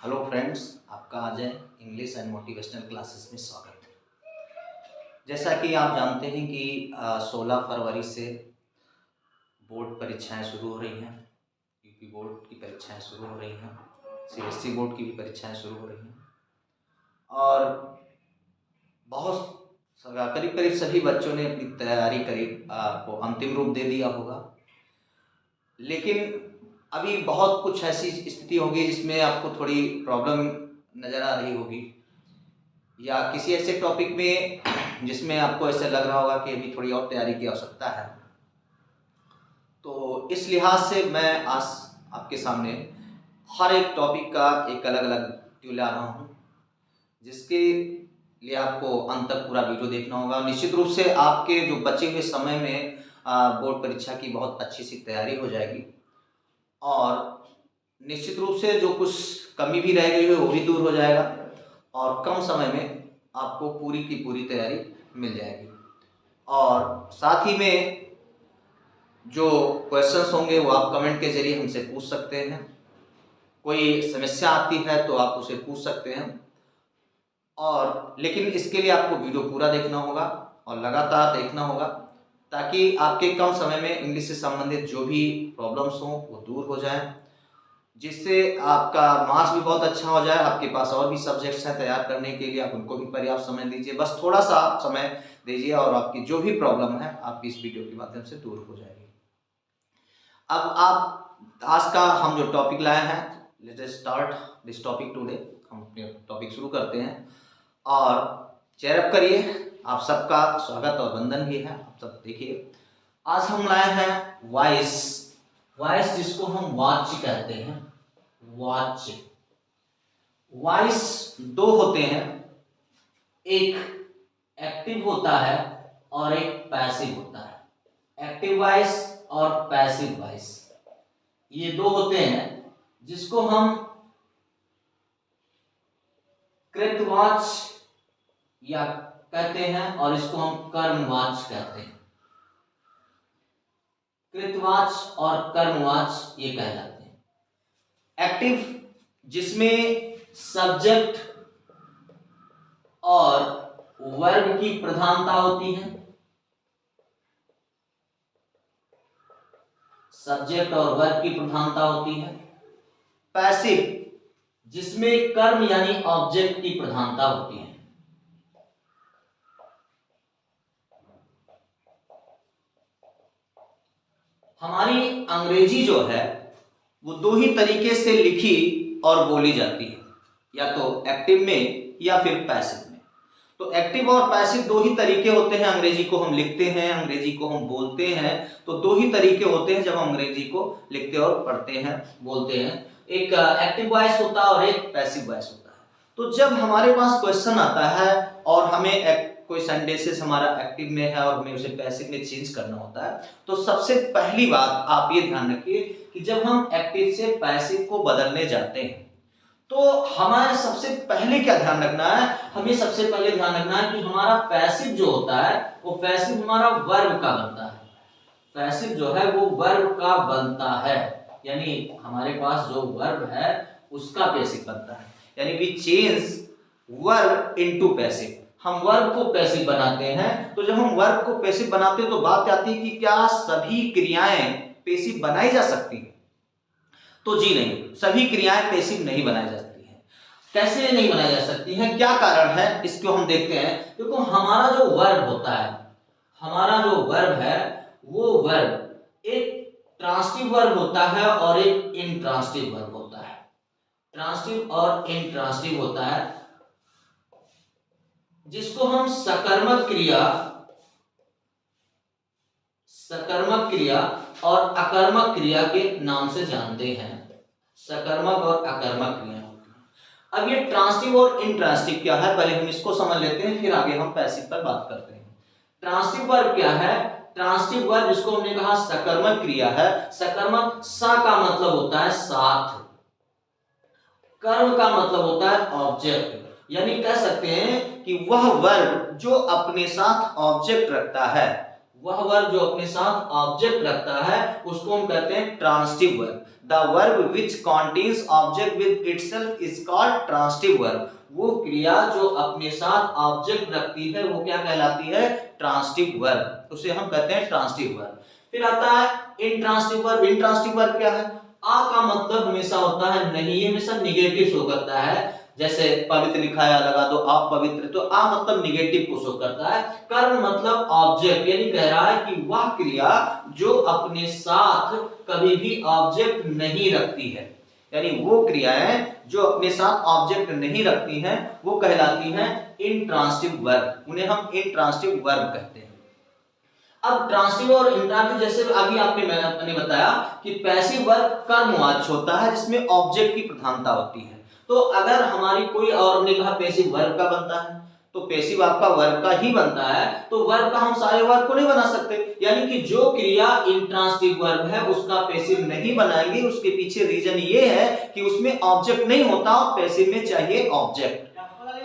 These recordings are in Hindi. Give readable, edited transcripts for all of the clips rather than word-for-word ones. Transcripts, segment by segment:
हेलो फ्रेंड्स, आपका आज इंग्लिश एंड मोटिवेशनल क्लासेस में स्वागत है। जैसा कि आप जानते हैं कि 16 फरवरी से बोर्ड परीक्षाएं शुरू हो रही हैं। यूपी बोर्ड की परीक्षाएं शुरू हो रही हैं, सीबीएसई बोर्ड की भी परीक्षाएं शुरू हो रही हैं और बहुत करीब करीब सभी बच्चों ने अपनी तैयारी करीब को अंतिम रूप दे दिया होगा। लेकिन अभी बहुत कुछ ऐसी स्थिति होगी जिसमें आपको थोड़ी प्रॉब्लम नज़र आ रही होगी, या किसी ऐसे टॉपिक में जिसमें आपको ऐसा लग रहा होगा कि अभी थोड़ी और तैयारी की आवश्यकता है। तो इस लिहाज से मैं आज आपके सामने हर एक टॉपिक का एक अलग अलग वीडियो ला रहा हूँ, जिसके लिए आपको अंत तक पूरा वीडियो देखना होगा। निश्चित रूप से आपके जो बचे हुए समय में बोर्ड परीक्षा की बहुत अच्छी सी तैयारी हो जाएगी और निश्चित रूप से जो कुछ कमी भी रह गई है वो भी दूर हो जाएगा और कम समय में आपको पूरी की पूरी तैयारी मिल जाएगी। और साथ ही में जो क्वेश्चंस होंगे वो आप कमेंट के जरिए हमसे पूछ सकते हैं। कोई समस्या आती है तो आप उसे पूछ सकते हैं, और लेकिन इसके लिए आपको वीडियो पूरा देखना होगा और लगातार देखना होगा, ताकि आपके कम समय में इंग्लिश से संबंधित जो भी प्रॉब्लम्स हों वो दूर हो जाएं, जिससे आपका मार्क्स भी बहुत अच्छा हो जाए। आपके पास और भी सब्जेक्ट्स हैं तैयार करने के लिए, आप उनको भी पर्याप्त समय दीजिए। बस थोड़ा सा समय दीजिए और आपकी जो भी प्रॉब्लम है आपकी इस वीडियो के माध्यम से दूर हो जाएगी। अब आप आज का हम जो टॉपिक लाए हैं, let us start this topic today. हम अपने टॉपिक शुरू करते हैं और चेयर अप करिए। आप सबका स्वागत और वंदन भी है। आप सब देखिए, आज हम लाए हैं वॉइस, जिसको हम वॉच कहते हैं। वॉच वॉइस दो होते हैं, एक एक्टिव होता है और एक पैसिव होता है। एक्टिव वॉइस और पैसिव वॉइस, ये दो होते हैं जिसको हम कृतवाच या कहते हैं और इसको हम कर्मवाच कहते हैं। कृतवाच और कर्मवाच ये कहलाते हैं। एक्टिव जिसमें सब्जेक्ट और वर्ब की प्रधानता होती है, सब्जेक्ट और वर्ब की प्रधानता होती है। पैसिव जिसमें कर्म यानी ऑब्जेक्ट की प्रधानता होती है। हमारी अंग्रेजी जो है वो दो ही तरीके से लिखी और बोली जाती है, या तो एक्टिव में या फिर पैसिव में। तो एक्टिव और पैसिव दो ही तरीके होते हैं। अंग्रेजी को हम लिखते हैं, अंग्रेजी को हम बोलते हैं, तो दो ही तरीके होते हैं जब हम अंग्रेजी को लिखते और पढ़ते हैं, बोलते हैं। एक एक्टिव वॉइस होता है और एक पैसिव वॉइस होता है। तो जब हमारे पास क्वेश्चन आता है और हमें कोई सेंटेंसेस हमारा एक्टिव में है और हमें उसे पैसिव में चेंज करना होता है, तो सबसे पहली बात आप ये ध्यान रखिए कि जब हम एक्टिव से पैसिव को बदलने जाते हैं तो हमें सबसे पहले क्या ध्यान रखना है? हमें सबसे पहले ध्यान रखना है कि हमारा पैसिव जो होता है वो पैसिव हमारा वर्ब का बनता है। पैसिव जो है वो वर्ब का बनता है, यानी हमारे पास जो वर्ब है उसका पैसिव बनता है। यानी we change verb into passive. हम वर्ब को पैसिव बनाते हैं। तो जब हम वर्ब को पैसिव बनाते हैं तो बात आती है कि क्या सभी क्रियाएं पैसिव बनाई जा सकती हैं? तो जी नहीं, सभी क्रियाएं पैसिव नहीं बनाई जा सकती हैं। कैसे नहीं बनाई जा सकती हैं, क्या कारण है, इसको हम देखते हैं। देखो, हमारा जो वर्ब होता है, हमारा जो वर्ब है वो वर्ब एक ट्रांसिटिव वर्ब होता है और एक इंट्रांसिटिव वर्ब होता है। ट्रांसिटिव और इंट्रांसिटिव होता है, जिसको हम सकर्मक क्रिया और अकर्मक क्रिया के नाम से जानते हैं। सकर्मक और अकर्मक क्रिया होती है। अब ये ट्रांसिटिव और इंट्रांसिटिव क्या है, पहले हम इसको समझ लेते हैं, फिर आगे हम पैसिव पर बात करते हैं। ट्रांसिटिव वर्ब क्या है? ट्रांसिटिव वर्ब जिसको हमने कहा सकर्मक क्रिया है। सकर्मक, सा का मतलब होता है साथ, कर्म का मतलब होता है ऑब्जेक्ट। यानी कह सकते हैं कि वह वर्ब जो अपने साथ ऑब्जेक्ट रखता है वह वर्ब जो अपने साथ ऑब्जेक्ट रखता है उसको हम कहते हैं transitive verb. The verb which contains object with itself is called transitive verb. वो क्रिया जो अपने साथ ऑब्जेक्ट रखती है वो क्या कहलाती है? ट्रांसिटिव वर्ब, उसे हम कहते हैं ट्रांसिटिव वर्ब। फिर आता है इंट्रांसिटिव वर्ब। इंट्रांसिटिव वर्ब क्या है? आ का मतलब हमेशा होता है नहीं, ये हमेशा निगेटिव शो करता है। जैसे पवित्र लिखा है, लगा दो अपवित्र, तो आ मतलब निगेटिव को शो करता है। कर्म मतलब ऑब्जेक्ट, यानी कह रहा है कि वह क्रिया जो अपने साथ कभी भी ऑब्जेक्ट नहीं रखती है, यानी वो क्रियाएं जो अपने साथ ऑब्जेक्ट नहीं रखती हैं वो कहलाती हैं इंट्रांसिटिव वर्ब, उन्हें हम इंट्रांसिटिव वर्ब कहते हैं। अब ट्रांसिटिव और इंट्रांसिटिव, जैसे अभी मैंने बताया कि पैसिव वर्ब कर्मवाच्य होता है जिसमें ऑब्जेक्ट की प्रधानता होती है। तो अगर हमारी कोई, और हमने कहा पैसिव वर्ब का बनता है, तो पैसिव आपका वर्ब का ही बनता है, तो वर्ब का हम सारे वर्ब को नहीं बना सकते, यानी कि जो क्रिया इंट्रांसिटिव वर्ब है उसका पैसिव नहीं बनाएंगे। उसके पीछे रीजन ये है कि उसमें ऑब्जेक्ट नहीं होता और पैसिव में चाहिए ऑब्जेक्ट,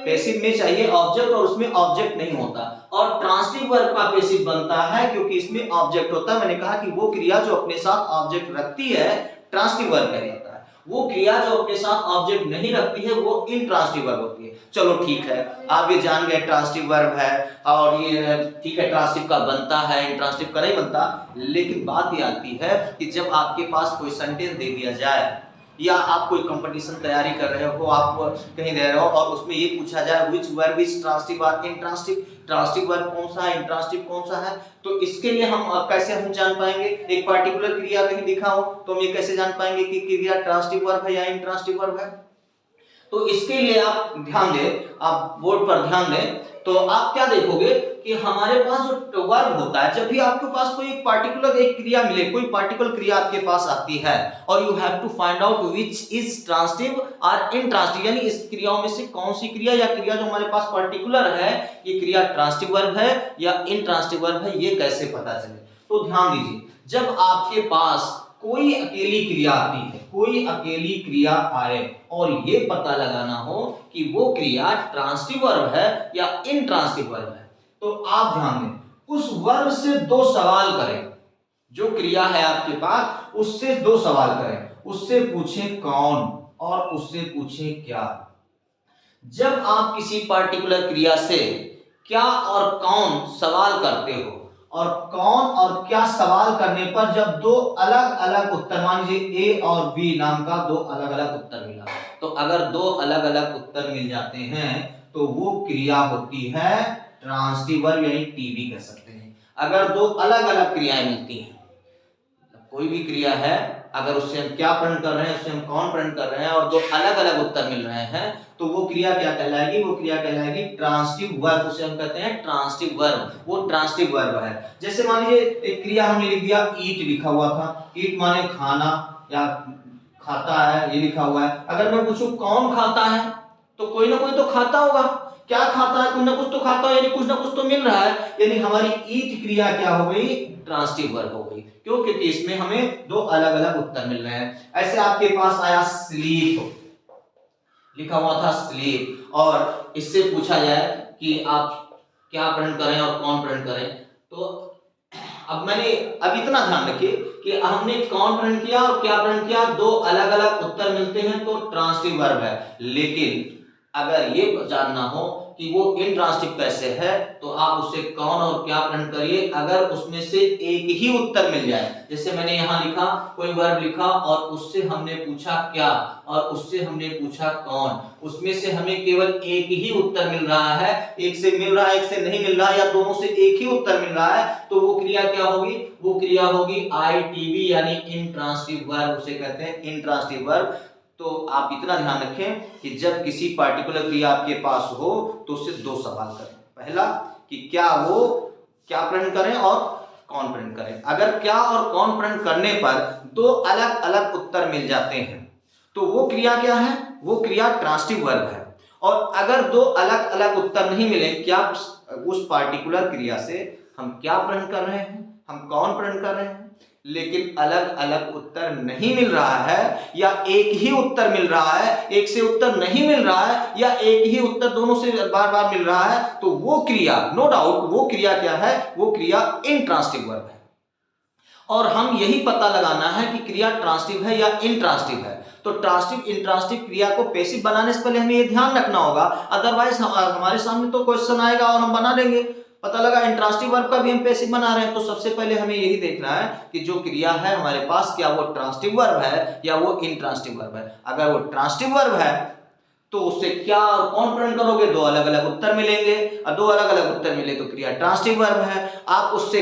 पैसिव में चाहिए ऑब्जेक्ट और उसमें ऑब्जेक्ट नहीं होता। और ट्रांसिटिव वर्ब का पैसिव बनता है क्योंकि इसमें ऑब्जेक्ट होता है। मैंने कहा कि वो क्रिया जो अपने साथ ऑब्जेक्ट रखती है ट्रांसिटिव वर्ब कहलाता है, वो क्रिया जो अपने साथ ऑब्जेक्ट नहीं रखती है वो इंट्रांसिटिव वर्ब होती है। चलो ठीक है, आप ये जान गए ट्रांसिटिव वर्ब है और ये ठीक है ट्रांसिटिव का बनता है, इंट्रांसिटिव का नहीं बनता। लेकिन बात ये आती है कि जब आपके पास कोई सेंटेंस दे दिया जाए या आप कोई कंपटीशन तैयारी कर रहे हो, आप कहीं दे रहे हो और उसमें ये पूछा जाए व्हिच वर्ब इज ट्रांसिटिव और इंट्रांसिटिव, ट्रांसिटिव वर्ब कौन सा है, इंट्रांसिटिव कौन सा है, तो इसके लिए हम कैसे हम जान पाएंगे? एक पर्टिकुलर क्रिया कहीं दिखा हो तो हम ये कैसे जान पाएंगे कि क्रिया ट्रांसिटिव वर्ब है या इंट्रांसिटिव वर्ब है? तो इसके लिए आप ध्यान दें, आप बोर्ड पर ध्यान दें, तो आप क्या देखोगे कि हमारे पास जो वर्ब होता है, जब भी आपके पास कोई एक पर्टिकुलर एक क्रिया मिले, कोई पर्टिकुलर क्रिया आपके पास आती है और you have to find out which is transitive और इंट्रांसिटिव, यानी इस क्रियाओं में से कौन सी क्रिया या क्रिया जो हमारे पास पर्टिकुलर है ये क्रिया ट्रांसिटिव वर्ब है या इंट्रांसिटिव वर्ब है, ये कैसे पता चले? तो ध्यान दीजिए, जब आपके पास कोई अकेली क्रिया आती है, कोई अकेली क्रिया आए और ये पता लगाना हो कि वो क्रिया ट्रांसिटिव वर्ब है या इंट्रांसिटिव वर्ब है, तो आप ध्यान दें, उस वर्ब से दो सवाल करें। जो क्रिया है आपके पास उससे दो सवाल करें, उससे पूछें कौन और उससे पूछें क्या। जब आप किसी पर्टिकुलर क्रिया से क्या और कौन सवाल करते हो और कौन और क्या सवाल करने पर जब दो अलग अलग उत्तर, मान लीजिए ए और बी नाम का दो अलग अलग उत्तर मिला, तो अगर दो अलग अलग उत्तर मिल जाते हैं तो वो क्रिया होती है ट्रांसिटिव वर्ब, यानी टीवी कह सकते हैं। अगर दो अलग अलग क्रियाएं मिलती हैं, कोई भी क्रिया है, अगर उससे हम क्या प्रिंट कर रहे हैं, उससे हम कौन प्रिंट कर रहे हैं और दो अलग अलग उत्तर मिल रहे हैं, तो वो क्रिया क्या कहलाएगी? वो क्रिया कहलाएगी ट्रांसिटिव वर्ब, उसे हम कहते हैं ट्रांसिटिव वर्ब, वो ट्रांसिटिव वर्ब है। जैसे मान लीजिए एक क्रिया हमने लिख दिया ईट, लिखा हुआ था, ईट माने खाना या खाता है, ये लिखा हुआ है। अगर मैं पूछूं कौन खाता है, तो कोई ना कोई तो खाता होगा, क्या खाता है? कुछ ना कुछ तो खाता है, यानी कुछ ना कुछ तो मिल रहा है, यानी हमारी ईट क्रिया क्या हो गई? ट्रांसिटिव वर्ब हो गई। क्यों? क्योंकि इसमें हमें दो अलग अलग उत्तर मिल रहे हैं। ऐसे आपके पास आया स्लीप, लिखा हुआ था स्लीप, और इससे पूछा जाए कि आप क्या प्रिंट करें और कौन प्रिंट करें, तो अब मैंने अब इतना ध्यान रखिए कि हमने कौन प्रिंट किया और क्या प्रिंट किया, दो अलग अलग उत्तर मिलते हैं तो ट्रांसिटिव वर्ब है। लेकिन अगर ये जानना हो कि वो इंट्रांसिटिव कैसे है, तो आप उससे कौन और क्या प्रिंट करिए, अगर उसमें से एक ही उत्तर मिल जाए। जैसे मैंने यहाँ लिखा, कोई वर्ब लिखा और उससे हमने पूछा क्या और उससे हमने पूछा कौन, उसमें से हमें केवल एक ही उत्तर मिल रहा है, एक से मिल रहा है एक से नहीं मिल रहा है, या दोनों से एक ही उत्तर मिल रहा है, तो वो क्रिया क्या होगी? वो क्रिया होगी आईटीवी, यानी इंट्रांसिटिव वर्ब, उसे कहते हैं इंट्रांसिटिव वर्ब। तो आप इतना ध्यान रखें कि जब किसी पर्टिकुलर क्रिया आपके पास हो तो उससे दो सवाल करें। पहला कि क्या वो क्या प्रिंट करें और कौन प्रिंट करें। अगर क्या और कौन प्रिंट करने पर दो अलग अलग उत्तर मिल जाते हैं तो वो क्रिया क्या है? वो क्रिया ट्रांसिटिव वर्ब है। और अगर दो अलग अलग उत्तर नहीं मिले, क्या उस पर्टिकुलर क्रिया से हम क्या प्रिंट कर रहे हैं, हम कौन प्रिंट कर रहे हैं, लेकिन अलग अलग उत्तर नहीं मिल रहा है, या एक ही उत्तर मिल रहा है, एक से उत्तर नहीं मिल रहा है, या एक ही उत्तर दोनों से बार बार मिल रहा है, तो वो क्रिया, नो डाउट, वो क्रिया क्या है? वो क्रिया इंट्रांसिटिव वर्ब है। और हम यही पता लगाना है कि क्रिया ट्रांसिटिव है या इंट्रांसिटिव है। तो ट्रांसिटिव इंट्रांसिटिव क्रिया को पैसिव बनाने से पहले हमें ये ध्यान रखना होगा, अदरवाइज हमारे सामने तो क्वेश्चन आएगा और हम बना देंगे। पता लगा इंट्रांसिटिव वर्ब का भी हम पैसिव बना रहे हैं, तो सबसे पहले हमें यही देखना है कि जो क्रिया है हमारे पास, क्या वो ट्रांसिटिव वर्ब है या वो इंट्रांसिटिव वर्ब है। अगर वो ट्रांसिटिव वर्ब है तो उससे क्या और कौन प्रण करोगे? दो अलग अलग उत्तर मिलेंगे, और दो अलग अलग उत्तर मिले तो क्रिया ट्रांसिटिव वर्ब है। आप उससे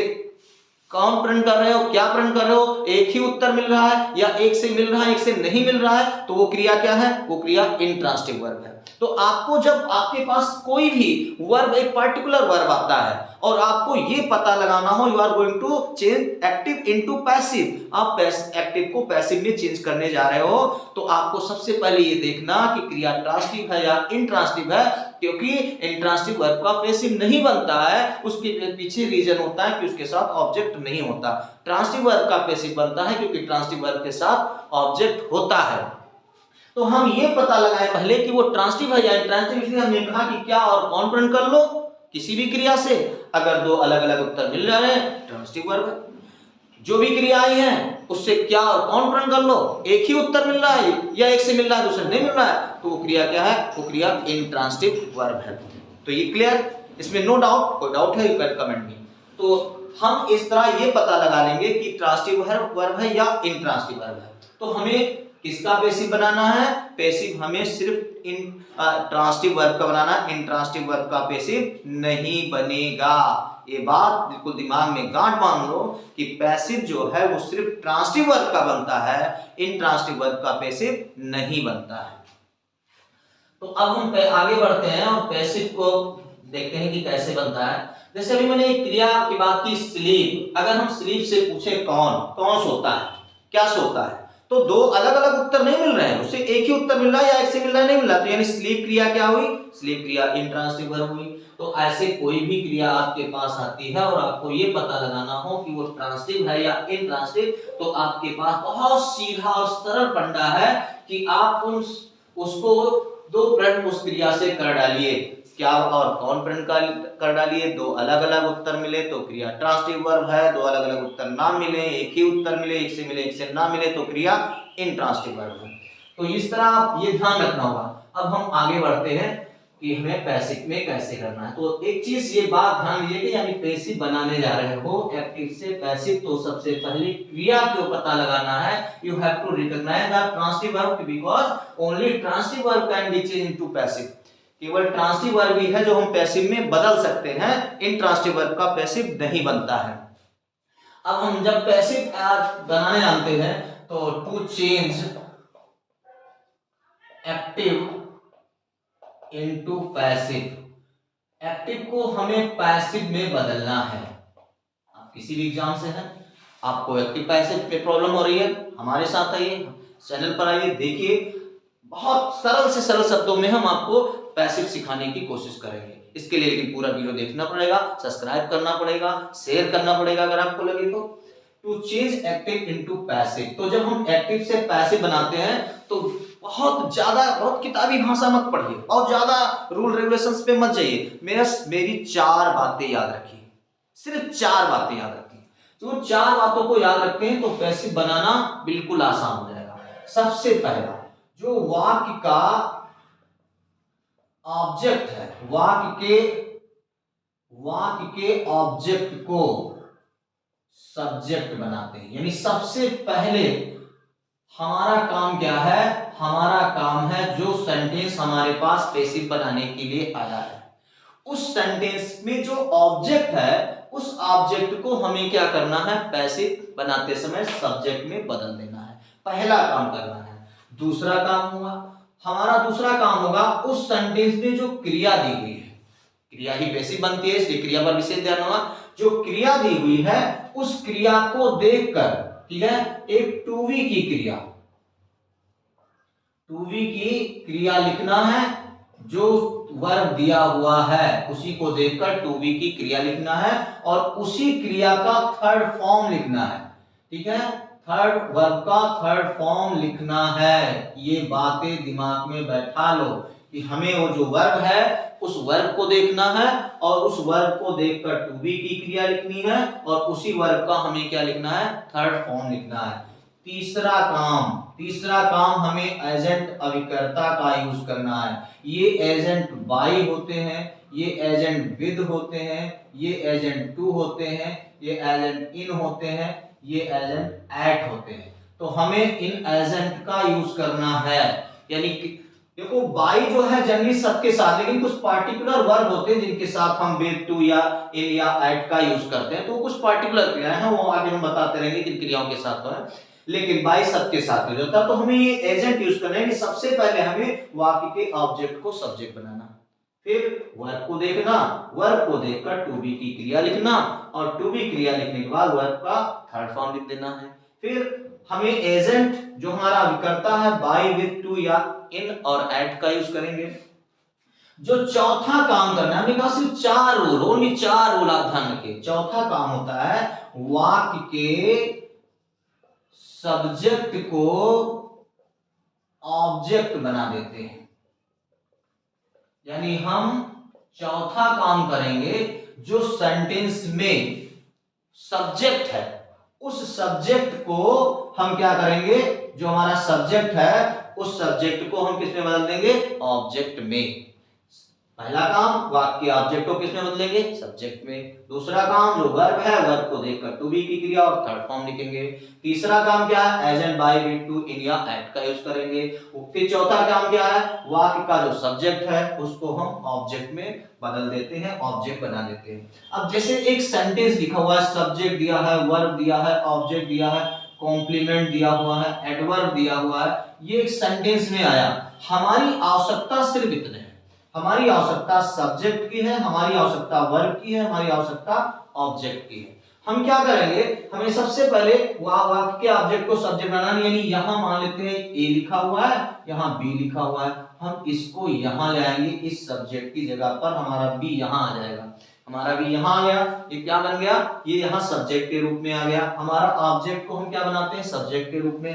कौन प्रण कर रहे हो, क्या प्रण कर रहे हो? एक ही उत्तर मिल रहा है, या एक से मिल रहा है, एक से नहीं मिल रहा है, तो वो क्रिया क्या है? वो क्रिया इंट्रांसिटिव वर्ब है। तो आपको जब आपके पास कोई भी वर्ब, एक पर्टिकुलर वर्ब आता है और आपको ये पता लगाना हो, you are going to change active into passive, आप एक्टिव को पैसिव में चेंज करने जा रहे हो, तो आपको सबसे पहले ये देखना कि क्रिया ट्रांसिटिव है या इंट्रांसिटिव है, क्योंकि इंट्रांसिटिव वर्ब का पैसिव नहीं बनता है। उसके पीछे रीजन होता है कि उसके साथ ऑब्जेक्ट नहीं होता। ट्रांसिटिव वर्ब का पैसिव बनता है क्योंकि ट्रांसिटिव वर्ब के साथ ऑब्जेक्ट होता है। तो हम ये पता लगाएं पहले कि वो ट्रांसिटिव है या इंट्रांसिटिव, इसलिए हमने कहा कि क्या और कौन प्रण कर लो किसी भी क्रिया से। अगर दो अलग अलग उत्तर मिल रहे हैं, ट्रांसिटिव वर्ब है। जो भी क्रिया आई है उससे क्या और कौन प्रण कर लो, एक ही उत्तर मिल रहा है या एक से मिल रहा है, दूसरे नहीं मिल रहा है, तो वो क्रिया क्या है? वो क्रिया इंट्रांसिटिव वर्ब है। तो ये क्लियर, इसमें नो डाउट, कोई डाउट है यू कैन कमेंट मी। तो हम इस तरह ये पता लगा लेंगे कि ट्रांसिटिव वर्ब है या इंट्रांसिटिव वर्ब है। तो हमें किसका पैसिव बनाना है? पैसिव हमें सिर्फ इन ट्रांसिटिव वर्ब का बनाना है, इंट्रांसिटिव वर्ब का पैसिव नहीं बनेगा। ये बात बिल्कुल दिमाग में गांठ बांध लो कि पैसिव जो है वो सिर्फ ट्रांसिटिव वर्ब का बनता है, इंट्रांसिटिव वर्ब का पैसिव नहीं बनता है। तो अब हम आगे बढ़ते हैं और पैसिव को देखते हैं कि कैसे बनता है। जैसे अभी मैंने एक क्रिया की बात की, स्लीप। अगर हम स्लीप से पूछे कौन सोता है, क्या सोता है, तो दो अलग अलग उत्तर नहीं मिल रहे हैं, उससे एक ही उत्तर मिल रहा है या एक से मिल रहा है, नहीं मिल रहा, तो यानी स्लीप क्रिया क्या हुई? स्लीप क्रिया इंट्रांसिटिव वर्ब हुई। तो ऐसे कोई भी क्रिया आपके पास आती है और आपको ये पता लगाना हो कि वो ट्रांसिटिव है या इंट्रांसिटिव, तो आपके पास बहुत सीधा और सरल फंडा है कि आप उसको दो प्रण उस क्रिया से कर डालिए। क्या और कौन प्रण कर डालिए? दो अलग अलग उत्तर मिले तो क्रिया ट्रांसिटिव वर्ब है, दो अलग अलग उत्तर ना मिले, एक ही उत्तर मिले, एक से ना मिले, तो क्रिया इंट्रांसिटिव वर्ब है। तो इस तरह आप ये ध्यान रखना होगा। अब हम आगे बढ़ते हैं कि हमें पैसिव में कैसे करना है। तो एक चीज ये बात ध्यान दीजिए कि यानी पैसिव बनाने जा रहे हो एक्टिव से पैसिव, तो सबसे पहले क्रिया को पता लगाना है। You have to recognise the transitive verb because only transitive verb can be change into passive. केवल ट्रांसिटिव वर्ब ही है जो हम पैसिव में बदल सकते हैं, इंट्रांसिटिव वर्ब का पैसिव नहीं बनता है। अब हम जब पैसिव बनाने जानते हैं तो to change active into passive, active को हमें पैसिव में बदलना है। आप किसी भी एग्जाम से हैं, आपको एक्टिव पैसिव पे प्रॉब्लम हो रही है, हमारे साथ आइए, चैनल पर आइए, देखिए, बहुत सरल से सरल शब्दों में हम आपको पैसिव सिखाने की कोशिश करेंगे। इसके लिए लेकिन पूरा वीडियो देखना पड़ेगा, सब्सक्राइब करना पड़ेगा, शेयर करना पड़ेगा अगर आपको लगे तो। To change active into passive, तो जब हम एक्टिव से पैसिव बनाते हैं तो बहुत किताबी भाषा मत पढ़िए, बहुत ज्यादा रूल रेगुलेशंस पे मत जाइए। मेरी 4 बातें याद रखिए, सिर्फ 4 बातें याद रखिए। तो 4 बातों को याद रखते हैं तो पैसिव बनाना बिल्कुल आसान हो जाएगा। सबसे पहला, जो वाक्य का ऑब्जेक्ट है, वाक्य के ऑब्जेक्ट को सब्जेक्ट बनाते हैं। यानी सबसे पहले हमारा काम क्या है? हमारा काम है जो सेंटेंस हमारे पास पैसिव बनाने के लिए आया है, उस सेंटेंस में जो ऑब्जेक्ट है, उस ऑब्जेक्ट को हमें क्या करना है? पैसिव बनाते समय सब्जेक्ट में बदल देना है, पहला काम करना है। दूसरा काम होगा उस सेंटेंस में जो क्रिया दी हुई है, क्रिया ही पैसिव बनती है इसलिए क्रिया पर विशेष ध्यान होगा। जो क्रिया दी हुई है उस क्रिया को देखकर, ठीक है, एक टू बी की क्रिया लिखना है। जो वर्ब दिया हुआ है उसी को देखकर टू बी की क्रिया लिखना है और उसी क्रिया का थर्ड फॉर्म लिखना है। ठीक है, थर्ड वर्ब का थर्ड फॉर्म लिखना है। ये बातें दिमाग में बैठा लो कि हमें वो जो वर्ब है उस वर्ब को देखना है और उस वर्ब को देखकर टू बी की क्रिया लिखनी है और उसी वर्ब का हमें क्या लिखना है, थर्ड फॉर्म लिखना है। तीसरा काम हमें एजेंट अभिकर्ता का यूज करना है। ये एजेंट बाई होते हैं, ये एजेंट विद होते हैं, ये एजेंट टू होते हैं, ये एजेंट इन होते हैं, ये एजेंट एट होते हैं। तो हमें इन एजेंट का यूज करना है। यानी कि देखो बाई जो है जनरली सबके साथ, लेकिन कुछ पार्टिकुलर वर्ब होते हैं जिनके साथ हम विद, टू या इन या एट का यूज करते हैं। तो कुछ पार्टिकुलर क्रियाएं हैं, वो आगे हम बताते रहेंगे किन क्रियाओं के साथ तो है, लेकिन बाई सबके साथ यूज होता है। तो हमें ये एजेंट यूज करना है कि सबसे पहले हमें वाक्य के ऑब्जेक्ट को सब्जेक्ट बनाना, फिर वर्ब को देखना, वर्ब को देखकर टू बी की क्रिया लिखना और टू बी क्रिया लिखने के बाद वर्ब का थर्ड फॉर्म लिख देना है। फिर हमें एजेंट जो हमारा अभिकर्ता है बाई, विद, टू या इन और एट का यूज करेंगे। जो चौथा काम करना है, हमने कहा सिर्फ 4 रूल, ओनली 4 रूल आप ध्यान रखिए। चौथा काम होता है वाक्य के सब्जेक्ट को ऑब्जेक्ट बना देते हैं। यानी हम चौथा काम करेंगे, जो सेंटेंस में सब्जेक्ट है उस सब्जेक्ट को हम क्या करेंगे, जो हमारा सब्जेक्ट है उस सब्जेक्ट को हम किस में बदल देंगे, ऑब्जेक्ट में। पहला काम वाक्य के ऑब्जेक्ट को किस में बदलेंगे, सब्जेक्ट में। दूसरा काम जो वर्ब है, वर्ब को देखकर टू बी की क्रिया और थर्ड फॉर्म लिखेंगे। तीसरा काम क्या है, एजेंट बाय, विद, टू, इन या एट का यूज करेंगे। फिर चौथा काम क्या है, वाक्य का जो सब्जेक्ट है उसको हम ऑब्जेक्ट में बदल देते हैं, ऑब्जेक्ट बना देते हैं। अब जैसे एक सेंटेंस लिखा हुआ है, सब्जेक्ट दिया है, वर्ब दिया है, ऑब्जेक्ट दिया है, कॉम्प्लीमेंट दिया हुआ है, एडवर्ब दिया हुआ है, ये एक सेंटेंस में आया। हमारी आवश्यकता सिर्फ इतने है, हमारी आवश्यकता सब्जेक्ट की है, हमारी आवश्यकता वर्ब की है, हमारी आवश्यकता ऑब्जेक्ट की है। हम क्या करेंगे, हमें सबसे पहले वाक्य के ऑब्जेक्ट को सब्जेक्ट बनाना है। यानी यहां मान लेते हैं ए लिखा हुआ है, यहां बी लिखा हुआ है, हम इसको यहां ले आएंगे, इस सब्जेक्ट की जगह पर हमारा बी यहां आ जाएगा, हमारा बी यहां आ गया। ये क्या बन गया, ये यहां सब्जेक्ट के रूप में आ गया। हमारा ऑब्जेक्ट को हम क्या बनाते हैं, सब्जेक्ट के रूप में।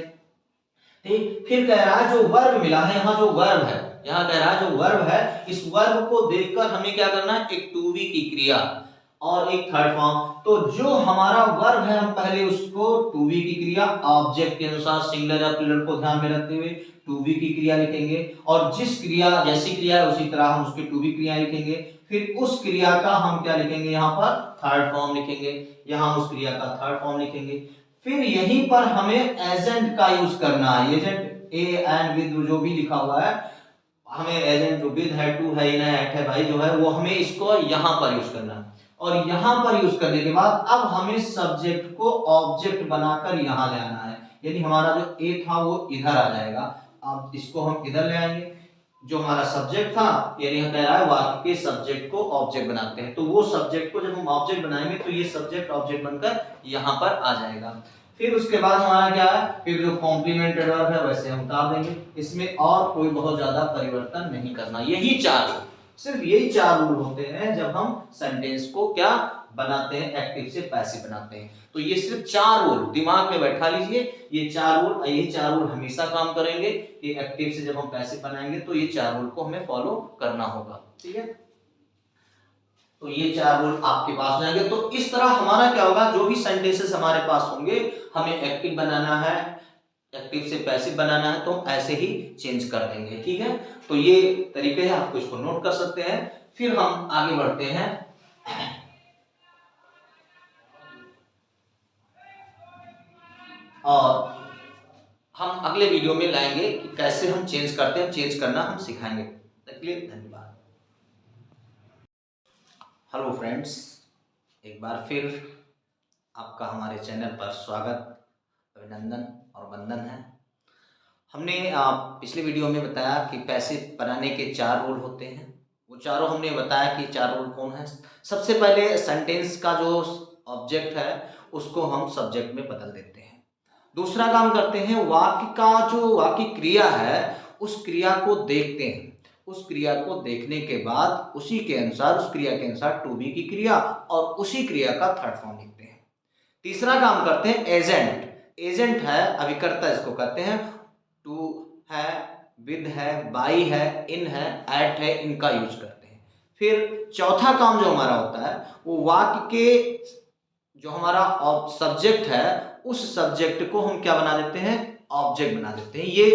ठीक, फिर कह रहा है जो वर्ब मिला है, यहाँ जो वर्ब है, यहाँ कह रहा है जो वर्ब है, इस वर्ब को देखकर हमें क्या करना है, एक टू बी की क्रिया और एक थर्ड फॉर्म। तो जो हमारा वर्ब है हम पहले उसको टू बी की क्रिया ऑब्जेक्ट के अनुसार सिंगुलर या प्लूरल को ध्यान में रखते हुए टू बी की क्रिया लिखेंगे और जिस क्रिया जैसी क्रिया है उसी तरह हम उसके टू बी क्रिया लिखेंगे। फिर उस क्रिया का हम क्या लिखेंगे, यहाँ पर थर्ड फॉर्म लिखेंगे, यहाँ उस क्रिया का थर्ड फॉर्म लिखेंगे। फिर यहीं पर हमें एजेंट का यूज करना है। एजेंट ए एंड विद जो भी लिखा हुआ है, हमें एजेंट जो विद है, टू है, इन है, एट है, भाई जो है वो हमें इसको यहां पर यूज करना है। और यहां पर यूज करने के बाद अब हमें सब्जेक्ट को ऑब्जेक्ट बनाकर यहां ले आना है। यानी हमारा जो ए था वो इधर आ जाएगा, अब इसको हम इधर ले आएंगे। जो हमारा सब्जेक्ट था, यानी कह रहा है वाक्य के सब्जेक्ट को ऑब्जेक्ट बनाते हैं, तो वो सब्जेक्ट को जब हम ऑब्जेक्ट बनाएंगे तो ये सब्जेक्ट ऑब्जेक्ट बनकर यहाँ पर आ जाएगा। फिर उसके बाद हमारा क्या है, फिर जो कॉम्प्लीमेंट एडवर्ब है वैसे हम उतार देंगे, इसमें और कोई बहुत ज्यादा परिवर्तन नहीं करना। यही चार, सिर्फ यही 4 रूल होते हैं जब हम सेंटेंस को क्या बनाते हैं, एक्टिव से पैसिव बनाते हैं। तो ये सिर्फ 4 रूल दिमाग में बैठा लीजिए, ये 4 रूल, ये 4 रूल हमेशा काम करेंगे कि एक्टिव से जब हम पैसिव बनाएंगे तो ये 4 रूल को हमें फॉलो करना होगा। ठीक है, तो ये 4 रूल आपके पास जाएंगे। तो इस तरह हमारा क्या होगा, जो भी सेंटेंसेस हमारे पास होंगे हमें एक्टिव बनाना है, एक्टिव से पैसिव बनाना है, तो ऐसे ही चेंज कर देंगे। ठीक है, तो ये तरीके हैं, आप इसको नोट कर सकते हैं। फिर हम आगे बढ़ते हैं और हम अगले वीडियो में लाएंगे कि कैसे हम चेंज करते हैं, चेंज करना हम सिखाएंगे। तब के लिए धन्यवाद। हेलो फ्रेंड्स, एक बार फिर आपका हमारे चैनल पर स्वागत, अभिनंदन और वंदन है। हमने पिछले वीडियो में बताया कि पैसिव बनाने के 4 रूल होते हैं। वो चारों हमने बताया कि 4 रूल कौन है। सबसे पहले सेंटेंस का जो ऑब्जेक्ट है उसको हम सब्जेक्ट में बदल देते हैं। दूसरा काम करते हैं, वाक्य का जो वाक्य क्रिया है उस क्रिया को देखते हैं, उस क्रिया को देखने के बाद उसी के अनुसार, उस क्रिया के अनुसार टू बी की क्रिया और उसी क्रिया का थर्ड फॉर्म लिखते हैं। तीसरा काम करते हैं एजेंट। एजेंट है अभिकर्ता इसको कहते हैं। टू है, विद है, बाई है, इन है, एट है, इनका यूज करते हैं। फिर चौथा काम जो हमारा होता है वो वाक्य के जो हमारा सब्जेक्ट है उस सब्जेक्ट को हम क्या बना देते हैं, ऑब्जेक्ट बना देते हैं। ये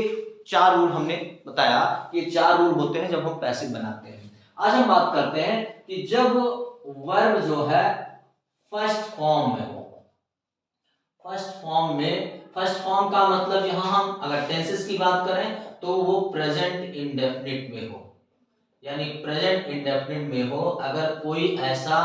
4 रूल हमने बताया, ये 4 रूल होते हैं जब हम पैसिव बनाते हैं। आज हम बात करते हैं कि जब वर्ब जो है फर्स्ट फॉर्म में हो। फर्स्ट फॉर्म का मतलब यहां हम अगर टेंसेस की बात करें तो वो प्रेजेंट इंडेफिनिट में हो, यानी प्रेजेंट इंडेफिनिट में हो। अगर कोई ऐसा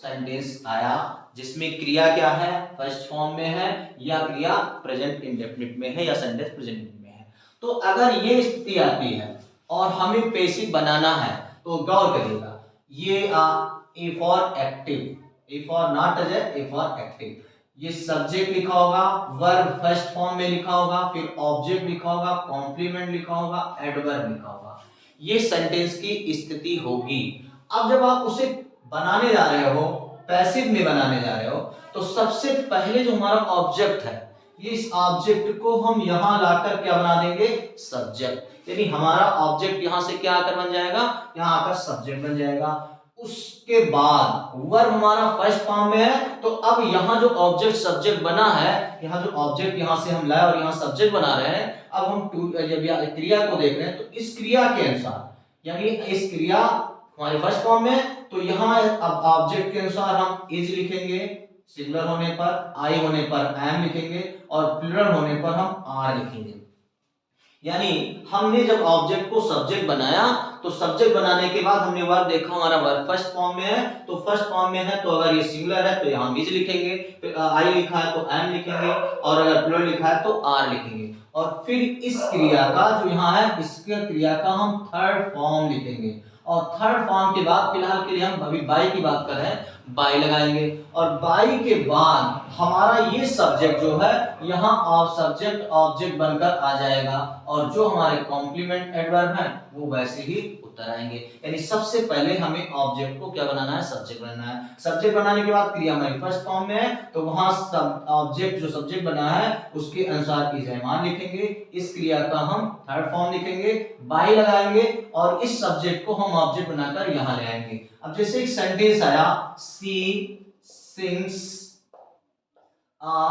सेंटेंस आया जिसमें क्रिया क्या है, फर्स्ट फॉर्म में है, या क्रिया प्रेजेंट इंडेफिनिट में है, या सेंटेंस प्रेजेंट में है, तो अगर ये स्थिति आती है और हमें पैसिव बनाना है तो गौर करिएगा, ये A for active, A for not as A for active, ये सब्जेक्ट लिखा होगा, वर्ब फर्स्ट फॉर्म में लिखा होगा, फिर ऑब्जेक्ट लिखा होगा, कॉम्प्लीमेंट लिखा होगा, एडवर्ब लिखा होगा, ये सेंटेंस की स्थिति होगी। अब जब आप उसे बनाने जा रहे हो, पैसिव में बनाने जा रहे हो, तो सबसे पहले जो हमारा ऑब्जेक्ट है, इस ऑब्जेक्ट को हम यहां लाकर क्या बना देंगे, सब्जेक्ट। यानी हमारा ऑब्जेक्ट यहां से क्या आकर बन जाएगा, यहां आकर सब्जेक्ट बन जाएगा। उसके बाद वर्ब हमारा फर्स्ट फॉर्म में है, तो अब यहां जो ऑब्जेक्ट सब्जेक्ट बना है, यहां जो ऑब्जेक्ट यहां से हम लाए और यहां सब्जेक्ट बना रहे हैं, अब हम जब क्रिया को देख रहे हैं तो इस क्रिया के अनुसार, यानी इस क्रिया हमारे फर्स्ट फॉर्म में, तो यहां अब ऑब्जेक्ट के अनुसार हम इज लिखेंगे, सिंगुलर होने पर, आई होने पर एम लिखेंगे, और प्लूरल होने पर हम आर लिखेंगे। यानी हमने जब ऑब्जेक्ट को सब्जेक्ट बनाया, तो सब्जेक्ट बनाने के बाद हमने वर्ब देखा, हमारा वर्ब फर्स्ट फॉर्म में है, तो फर्स्ट फॉर्म में है तो अगर ये सिंगुलर है तो यहां विज लिखेंगे, फिर आई लिखा है तो एम लिखेंगे, और अगर प्लूरल लिखा है तो आर लिखेंगे, और फिर इस क्रिया का जो यहाँ है, इसके क्रिया का हम थर्ड फॉर्म लिखेंगे, और थर्ड फॉर्म के बाद फिलहाल के लिए हम अभी बाई की बात कर रहे हैं, बाई लगाएंगे, और बाई के बाद हमारा ये सब्जेक्ट जो है यहाँ सब्जेक्ट ऑब्जेक्ट बनकर आ जाएगा, और जो हमारे कॉम्प्लीमेंट एडवर्ब है वो वैसे ही उत्तर आएंगे। यानी सबसे पहले हमें ऑब्जेक्ट को क्या बनाना है, सब्जेक्ट बनाना है। सब्जेक्ट बनाने के बाद क्रिया हमारी फर्स्ट फॉर्म में है, तो वहां ऑब्जेक्ट जो सब्जेक्ट बना है उसके अनुसार इज एम आर लिखेंगे, इस क्रिया का हम थर्ड फॉर्म लिखेंगे, बाई लगाएंगे, और इस सब्जेक्ट को हम ऑब्जेक्ट बनाकर यहां ले आएंगे। अब जैसे एक सेंटेंस आया, she sings a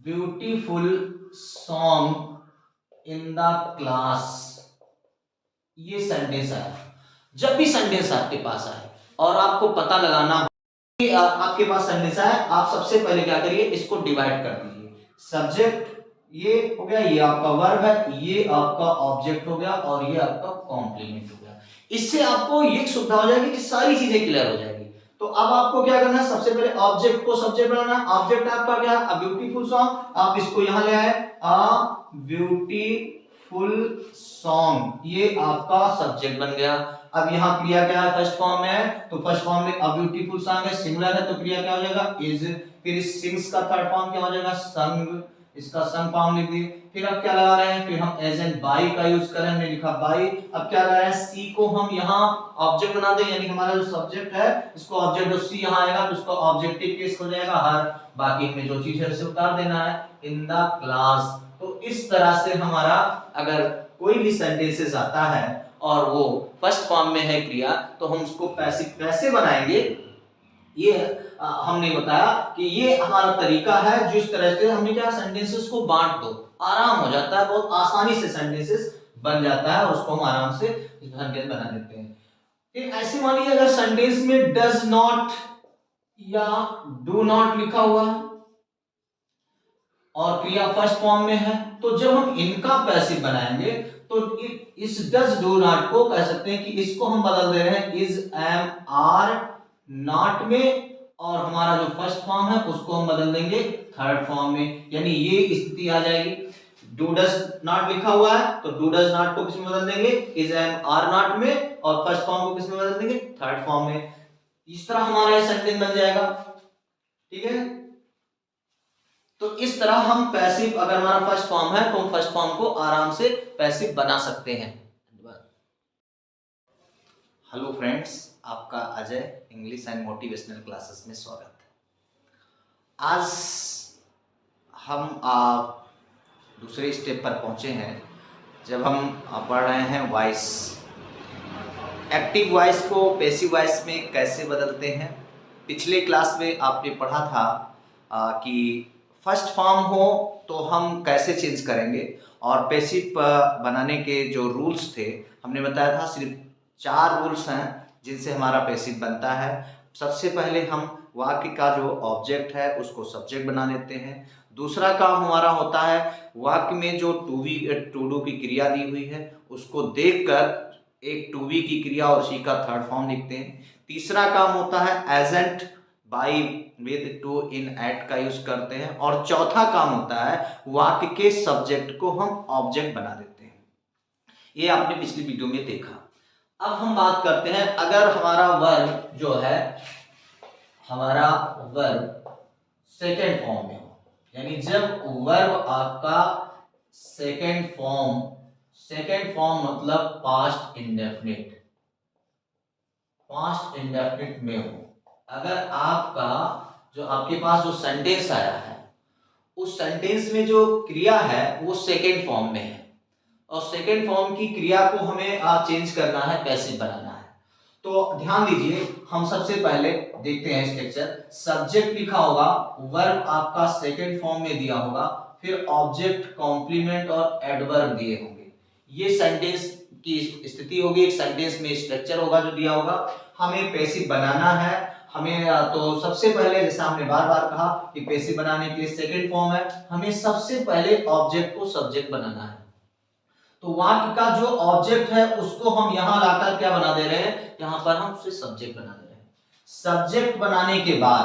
beautiful song in the class, ये सेंटेंस आया। जब भी सेंटेंस आपके पास आए और आपको पता लगाना हो कि आपके पास सेंटेंस आए, आप सबसे पहले क्या करिए, इसको डिवाइड कर दीजिए। सब्जेक्ट ये हो गया, ये आपका वर्ब है, ये आपका ऑब्जेक्ट हो गया, और ये आपका कॉम्प्लीमेंट हो गया। इससे आपको ये सुविधा हो जाएगी कि सारी चीजें क्लियर हो जाएगी। तो अब आपको क्या करना है, सबसे पहले ऑब्जेक्ट को सब्जेक्ट बनाना है। ऑब्जेक्ट आपका क्या है, अ ब्यूटीफुल सॉन्ग, आप इसको यहां ले आए, अ ब्यूटीफुल सॉन्ग, ये आपका सब्जेक्ट बन गया। अब यहाँ क्रिया क्या है, फर्स्ट फॉर्म में है, तो फर्स्ट फॉर्म में अ ब्यूटीफुल सॉन्ग है, सिंगुलर है, तो क्रिया क्या हो जाएगा, इज। फिर इस सिंग्स का थर्ड फॉर्म क्या हो जाएगा, संग, इसका संग फॉर्म लिख दिए। फिर अब क्या लगा रहे हैं, फिर हम एजेंट बाई का यूज करें, हमने लिखा बाई। अब क्या लगा रहे हैं, सी को हम यहाँ ऑब्जेक्ट बना दें, यानी हमारा जो सब्जेक्ट है इसको ऑब्जेक्ट, जो सी यहाँ आएगा तो उसका ऑब्जेक्टिव केस हो जाएगा हर, बाकी में जो चीज है उसे उतार देना है, इन द क्लास। तो इस तरह से हमारा अगर कोई भी सेंटेंसेस आता है और वो फर्स्ट फॉर्म में है क्रिया, तो हम उसको पैसिव कैसे बनाएंगे, ये हमने बताया कि ये हमारा तरीका है। जिस तरह से हमने क्या, सेंटेंसेस को बांट दो, आराम हो जाता है, बहुत आसानी से सेंटेंसेस बन जाता है, और उसको हम आराम से सेंटेंस बना देते हैं। फिर ऐसे मान लीजिए अगर सेंटेंस में डज नॉट या डू नॉट लिखा हुआ है और क्रिया फर्स्ट फॉर्म में है, तो जब हम इनका पैसिव बनाएंगे तो इस डज डू नॉट को कह सकते हैं कि इसको हम बदल दे रहे हैं इज एम आर नॉट में, और हमारा जो फर्स्ट फॉर्म है उसको हम बदल देंगे थर्ड फॉर्म में, यानी ये स्थिति आ जाएगी। डू डज नॉट लिखा हुआ है तो डू डज नॉट को किसमें बदल देंगे, इज एम आर नॉट में, और फर्स्ट फॉर्म को किसमें बदल देंगे, थर्ड फॉर्म में। इस तरह हमारा ये सेंटेंस बन जाएगा। ठीक है, तो इस तरह हम पैसिव, अगर हमारा फर्स्ट फॉर्म है तो हम फर्स्ट फॉर्म को आराम से पैसिव बना सकते हैं। हेलो फ्रेंड्स, आपका Ajay English and motivational classes में स्वागत है। आज हम दूसरे स्टेप पर पहुंचे हैं जब हम पढ़ रहे हैं वॉइस। एक्टिव वॉइस को पैसिव वॉइस में कैसे बदलते हैं। पिछले क्लास में आपने पढ़ा था कि फर्स्ट फॉर्म हो तो हम कैसे चेंज करेंगे, और पैसिव बनाने के जो रूल्स थे हमने बताया था। सिर्फ 4 रूल्स हैं जिनसे हमारा पैसिव बनता है। सबसे पहले हम वाक्य का जो ऑब्जेक्ट है उसको सब्जेक्ट बना लेते हैं। दूसरा काम हमारा होता है वाक्य में जो टू डू की क्रिया दी हुई है उसको देखकर एक टू बी की क्रिया और उसी का थर्ड फॉर्म लिखते हैं। तीसरा काम होता है agent by with to in at का यूज करते हैं। और चौथा काम होता है वाक्य के सब्जेक्ट को हम ऑब्जेक्ट बना देते हैं। ये आपने पिछली वीडियो में देखा। अब हम बात करते हैं, अगर हमारा वर्ब जो है, हमारा वर्ब सेकेंड फॉर्म में हो, यानी जब वर्ब आपका सेकेंड फॉर्म मतलब पास्ट इंडेफिनिट में हो। अगर आपके पास जो सेंटेंस आया है उस सेंटेंस में जो क्रिया है वो सेकेंड फॉर्म में है, और सेकेंड फॉर्म की क्रिया को हमें चेंज करना है, पैसिव बनाना है। तो ध्यान दीजिए, हम सबसे पहले देखते हैं स्ट्रक्चर। सब्जेक्ट लिखा होगा, वर्ब आपका सेकेंड फॉर्म में दिया होगा, फिर ऑब्जेक्ट, कॉम्प्लीमेंट और एडवर्ब दिए होंगे। ये सेंटेंस की स्थिति होगी। एक सेंटेंस में स्ट्रक्चर होगा जो दिया होगा। हमें पैसिव बनाना है। हमें तो सबसे पहले, जैसा हमने बार बार कहा कि पैसिव बनाने के लिए सेकेंड फॉर्म है, हमें सबसे पहले ऑब्जेक्ट को सब्जेक्ट बनाना है। तो वाक्य का जो ऑब्जेक्ट है उसको हम यहां लाकर क्या बना दे रहे हैं, यहां पर हम उसे सब्जेक्ट बना दे रहे हैं। सब्जेक्ट बनाने के बाद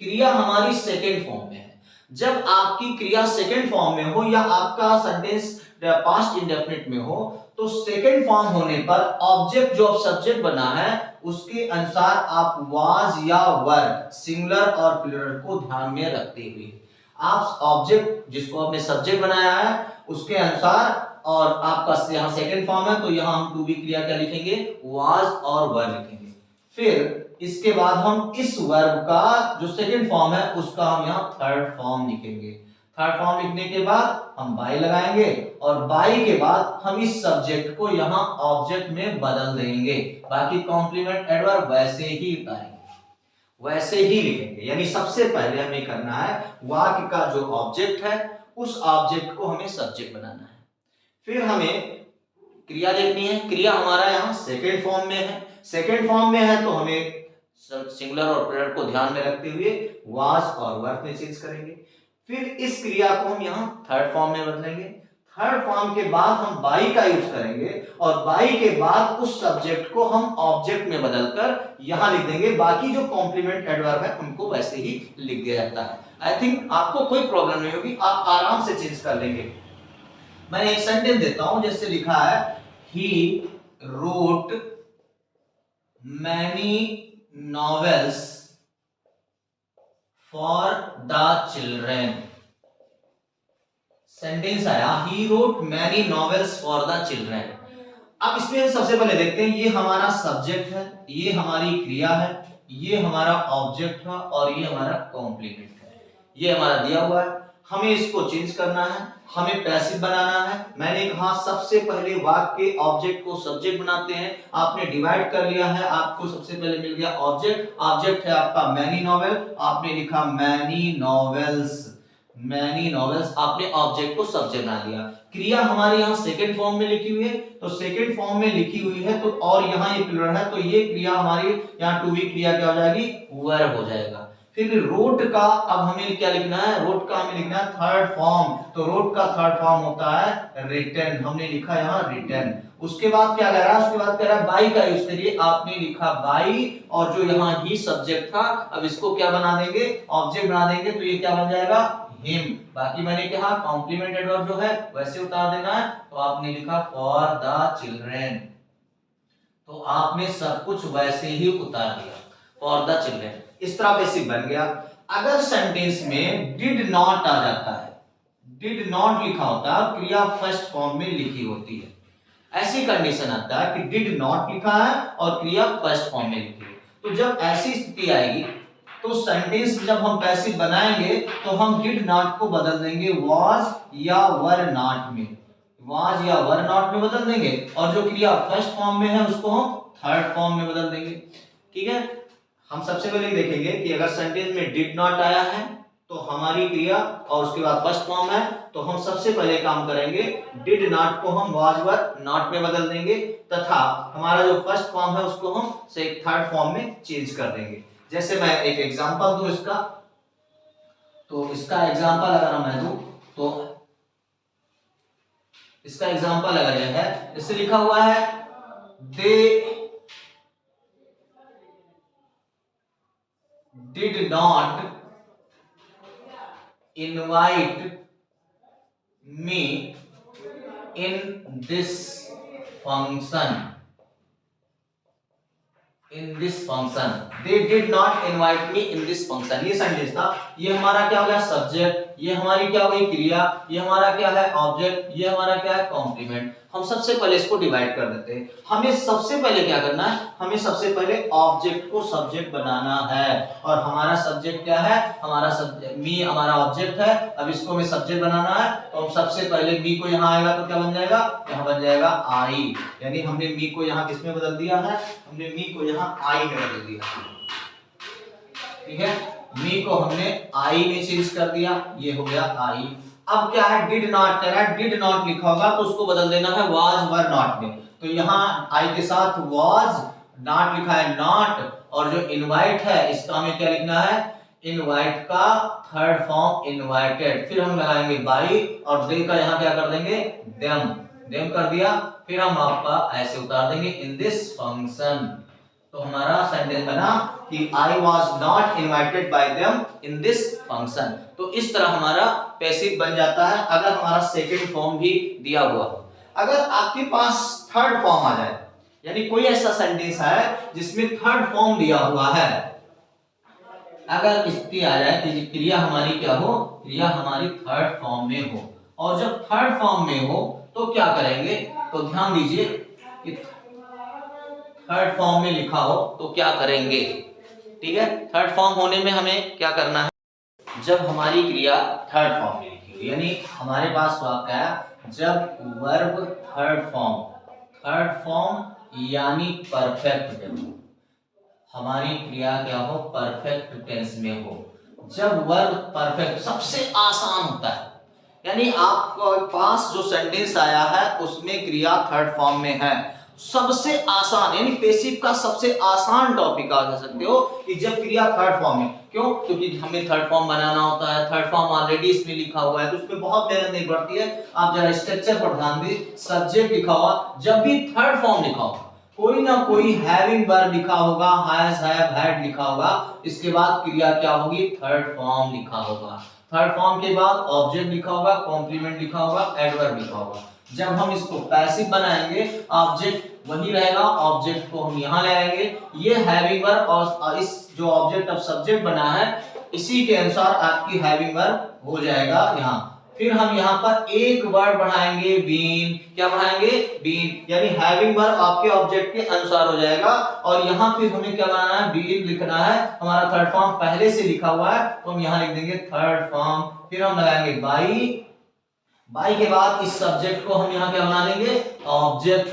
क्रिया हमारी सेकेंड फॉर्म में है। जब आपकी क्रिया सेकेंड फॉर्म में हो या आपका सेंटेंस पास्ट इंडेफिनिट में हो तो सेकेंड फॉर्म होने पर ऑब्जेक्ट जो सब्जेक्ट बना है उसके अनुसार आप वाज या वर, सिंगुलर और प्लूरल को ध्यान में रखते हुए आप ऑब्जेक्ट जिसको आपने सब्जेक्ट बनाया है उसके अनुसार, और आपका यहाँ सेकेंड फॉर्म है तो यहाँ हम टू बी क्रिया क्या लिखेंगे, वाज और वर लिखेंगे। फिर इसके बाद हम इस वर्ब का जो सेकेंड फॉर्म है उसका हम यहाँ थर्ड फॉर्म लिखेंगे। थर्ड फॉर्म लिखने के बाद हम बाई लगाएंगे, और बाई के बाद हम इस सब्जेक्ट को यहाँ ऑब्जेक्ट में बदल देंगे। बाकी कॉम्प्लीमेंट एडवर्ब वैसे ही उतारेंगे, वैसे ही लिखेंगे। यानी सबसे पहले हमें करना है वाक्य का जो ऑब्जेक्ट है उस ऑब्जेक्ट को हमें सब्जेक्ट बनाना है। फिर हमें क्रिया देखनी है। क्रिया हमारा यहाँ सेकेंड फॉर्म में है। सेकेंड फॉर्म में है तो हमें सिंगुलर और प्लूरल को ध्यान में रखते हुए वाज और वर में चेंज करेंगे। फिर इस क्रिया को हम यहाँ थर्ड फॉर्म में बदलेंगे। थर्ड फॉर्म के बाद हम बाई का यूज करेंगे, और बाई के बाद उस सब्जेक्ट को हम ऑब्जेक्ट में बदलकर यहाँ लिख देंगे। बाकी जो कॉम्प्लीमेंट एडवर्ब है उनको वैसे ही लिख दिया जाता है। आई थिंक आपको कोई प्रॉब्लम नहीं होगी, आप आराम से चेंज कर लेंगे। मैं एक सेंटेंस देता हूं, जैसे लिखा है he wrote many novels for the children. Sentence आया he wrote many novels for the children. अब इसमें सबसे पहले देखते हैं, ये हमारा सब्जेक्ट है, ये हमारी क्रिया है, ये हमारा ऑब्जेक्ट है और ये हमारा कॉम्प्लीमेंट है। ये हमारा दिया हुआ है, हमें इसको चेंज करना है, हमें पैसिव बनाना है। मैंने कहा सबसे पहले वाक्य के ऑब्जेक्ट को सब्जेक्ट बनाते हैं। आपने डिवाइड कर लिया है, आपको सबसे पहले मिल गया ऑब्जेक्ट। ऑब्जेक्ट है आपका मैनी नॉवेल, आपने लिखा मैनी नॉवेल्स, आपने ऑब्जेक्ट को सब्जेक्ट बना लिया। क्रिया हमारे यहाँ सेकंड फॉर्म में लिखी हुई है, तो सेकंड फॉर्म में लिखी हुई है तो, और यहाँ ये प्लूरल है, तो ये क्रिया हमारी यहाँ टू बी क्रिया क्या हो जाएगी, वर्ब हो जाएगा। फिर रोट का अब हमें क्या लिखना है, रोट का हमें लिखना है थर्ड फॉर्म। तो रोट का थर्ड फॉर्म होता है रिटन, हमने लिखा यहाँ रिटन। उसके बाद क्या कह रहा है, उसके बाद कह रहा है बाई का यूज करिए। आपने लिखा बाई, और जो यहाँ ही सब्जेक्ट था अब इसको क्या बना देंगे, ऑब्जेक्ट बना देंगे, तो ये क्या बन जाएगा, हिम। बाकी मैंने कहा कॉम्प्लीमेंट एडवर्ब जो है वैसे उतार देना है, तो आपने लिखा फॉर द चिल्ड्रेन, तो आपने सब कुछ वैसे ही उतार दिया, फॉर द चिल्ड्रेन। इस तरह बेसिक बन गया। अगर सेंटेंस में डिड नॉट आ जाता है, डिड नॉट लिखा होता है, क्रिया फर्स्ट फॉर्म में लिखी होती है, ऐसी कंडीशन आता है कि डिड नॉट लिखा है और क्रिया फर्स्ट फॉर्म में लिखी है, तो जब ऐसी स्थिति आएगी तो तो सेंटेंस जब हम पैसिव बनाएंगे तो हम डिड नॉट को बदल देंगे वाज या वर नॉट में, वाज या वर नॉट में बदल देंगे, और जो क्रिया फर्स्ट फॉर्म में है उसको हम थर्ड फॉर्म में बदल देंगे। ठीक है, हम सबसे पहले देखेंगे कि अगर सेंटेंस में डिड नॉट आया है तो हमारी क्रिया और उसके बाद फर्स्ट फॉर्म है, तो हम सबसे पहले काम करेंगे डिड नॉट को हम वाज वर नॉट में बदल देंगे, तथा हमारा जो फर्स्ट फॉर्म है उसको हम से एक थर्ड फॉर्म में चेंज कर देंगे। जैसे मैं एक एग्जांपल दूं इसका, तो इसका एग्जांपल अगर मैं दूं तो इसका एग्जांपल अगर यह है, इससे लिखा हुआ है they did not invite me in this function, in this function, they did not invite me in this function। ये सेंटेंस था, ये हमारा क्या हो गया सब्जेक्ट, ये हमारी क्या हो गई क्रिया, ये हमारा क्या है ऑब्जेक्ट, ये हमारा क्या है कॉम्प्लीमेंट। हम सबसे पहले इसको डिवाइड कर देते हैं। हमें सबसे पहले क्या करना है, हमें सबसे पहले ऑब्जेक्ट को सब्जेक्ट बनाना है, और हमारा सब्जेक्ट क्या है, हमारा सब्जेक्ट मी हमारा ऑब्जेक्ट है। अब इसको हमें सब्जेक्ट बनाना है, तो हम सबसे पहले मी को यहाँ आएगा तो क्या बन जाएगा, यहाँ बन जाएगा आई, यानी हमने मी को यहाँ किस में बदल दिया है, हमने मी को यहाँ आई में बदल दिया। ठीक है, मी को हमने आई में चेंज कर दिया, ये हो गया आई। अब क्या है, डिड नॉट कह रहा है, डिड नॉट लिखा होगा तो उसको बदल देना है वाज वर नॉट में, तो यहाँ आई के साथ वाज, नॉट लिखा है नॉट, और जो इनवाइट है इसका हमें क्या लिखना है, इनवाइट का थर्ड फॉर्म इनवाइटेड, फिर हम लगाएंगे बाई, और दे का यहाँ क्या कर देंगे देम, देम कर दिया, फिर हम आपका ऐसे उतार देंगे इन दिस फंक्शन। तो हमारा सेंटेंस बना कि I was not invited bye them in this function. तो इस तरह हमारा पैसिव बन जाता है अगर हमारा सेकंड फॉर्म भी दिया हुआ हो। अगर आपके पास थर्ड फॉर्म आ जाए, यानी कोई ऐसा सेंटेंस है जिसमें थर्ड फॉर्म दिया हुआ है, अगर स्थिति आ जाए कि क्रिया हमारी क्या हो, क्रिया हमारी थर्ड फॉर्म में हो, और जब थर्ड फॉर्म में हो तो क्या करेंगे, तो ध्यान दीजिए कि थर्ड फॉर्म में लिखा हो तो क्या करेंगे। ठीक है, थर्ड फॉर्म होने में हमें क्या करना है, जब हमारी क्रिया थर्ड फॉर्म में लिखी, यानी हमारे पास वाक्य है जब वर्ब थर्ड फॉर्म यानी परफेक्ट टेंस, हमारी क्रिया क्या हो परफेक्ट टेंस में हो। जब वर्ब परफेक्ट सबसे आसान होता है, यानी आपके पास जो सेंटेंस आया है उसमें क्रिया थर्ड फॉर्म में है, सबसे आसान, यानी पैसिव का सबसे आसान टॉपिक आ सकते हो कि जब क्रिया थर्ड फॉर्म में। क्यों, क्योंकि हमें थर्ड फॉर्म बनाना होता है, थर्ड फॉर्म ऑलरेडी इसमें लिखा हुआ है तो उसमें बहुत मेहनत नहीं पड़ती है। आप जरा स्ट्रक्चर पर ध्यान दें, सब्जेक्ट लिखा हुआ, जब भी थर्ड फॉर्म लिखा होगा कोई ना कोई हैविंग वर्ब लिखा होगा, हैज हैव हैड लिखा होगा, इसके बाद क्रिया क्या होगी थर्ड फॉर्म लिखा होगा, थर्ड फॉर्म के बाद ऑब्जेक्ट लिखा होगा, कॉम्प्लीमेंट लिखा होगा, एडवर्ब लिखा होगा। जब हम इसको पैसिव बनाएंगे ऑब्जेक्ट वही रहेगा, ऑब्जेक्ट को हम यहाँ ले आएंगे, ये हैविंग वर्ब और इस जो ऑब्जेक्ट अब सब्जेक्ट बना है इसी के अनुसार आपकी हैविंग वर्ब हो जाएगा यहाँ। फिर हम यहाँ पर एक वर्ड बढ़ाएंगे बीन, क्या बढ़ाएंगे बीन, यानी हैविंग वर्ब आपके ऑब्जेक्ट के अनुसार हो जाएगा। और यहाँ फिर हमें क्या बनाना है, बीन लिखना है, हमारा थर्ड फॉर्म पहले से लिखा हुआ है तो हम यहाँ लिख देंगे थर्ड फॉर्म, फिर हम लगाएंगे बाई, बाई के बाद इस सब्जेक्ट को हम यहाँ क्या बना लेंगे ऑब्जेक्ट